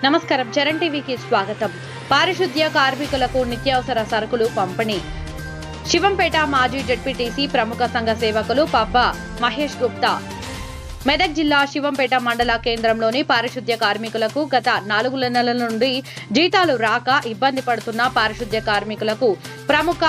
నమస్కారం, చరణ్ టీవీకి స్వాగతం. పారిశుద్ధ్య కార్మికులకు నిత్యావసర సరుకులు పంపిణీ. శివంపేట మాజీ జెడ్పీటీసీ ప్రముఖ సంఘ సేవకులు పబ్బా మహేష్ గుప్తా. మెదక్ జిల్లా శివంపేట మండల కేంద్రంలోని పారిశుద్ధ్య కార్మికులకు గత 4 నెలల నుండి జీతాలు రాక ఇబ్బంది పడుతున్న పారిశుద్ధ్య కార్మికులకు ప్రముఖ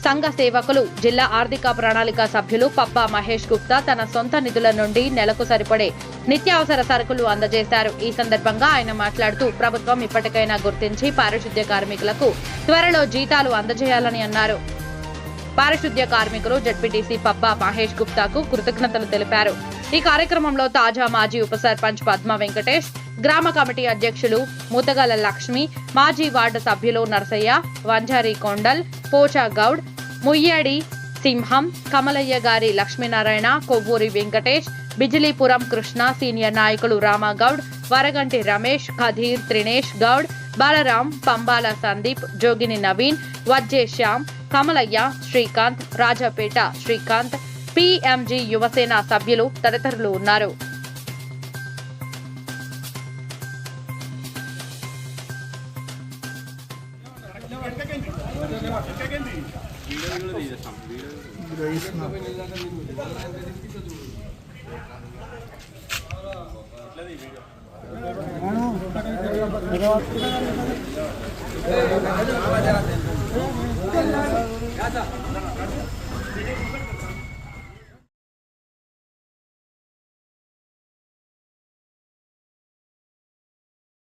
సంఘ సేవకులు, జిల్లా ఆర్థిక ప్రణాళిక సభ్యులు పబ్బా మహేష్ గుప్తా తన సొంత నిధుల నుండి నెలకు సరిపడే నిత్యావసర సరుకులు అందజేశారు. ఈ సందర్భంగా ఆయన మాట్లాడుతూ ప్రభుత్వం ఇప్పటికైనా గుర్తించి పారిశుద్ధ్య కార్మికులకు త్వరలో జీతాలు అందజేయాలని అన్నారు. పారిశుద్ధ్య కార్మికులు జెడ్పీటీసీ పబ్బా మహేష్ గుప్తాకు కృతజ్ఞతలు తెలిపారు. ఈ కార్యక్రమంలో తాజా మాజీ ఉప సర్పంచ్ పద్మ వెంకటేష్, గ్రామ కమిటీ అధ్యక్షులు ముతగల లక్ష్మి, మాజీ వార్డు సభ్యులు నర్సయ్య, వంజారి కొండల్, పోచా గౌడ్, ముయ్యడి సింహం, కమలయ్య గారి లక్ష్మీనారాయణ, కొవ్వూరి వెంకటేష్, బిజిలీపురం కృష్ణ, సీనియర్ నాయకులు రామగౌడ్, వరగంటి రమేష్, ఖదీర్, త్రినేష్ గౌడ్, బాలరాం, పంబాల సందీప్, జోగిని నవీన్, వజ్జే శ్యామ్, కమలయ్య, శ్రీకాంత్, రాజాపేట శ్రీకాంత్, పిఎంజి యువసేన సభ్యులు తదితరులు ఉన్నారు.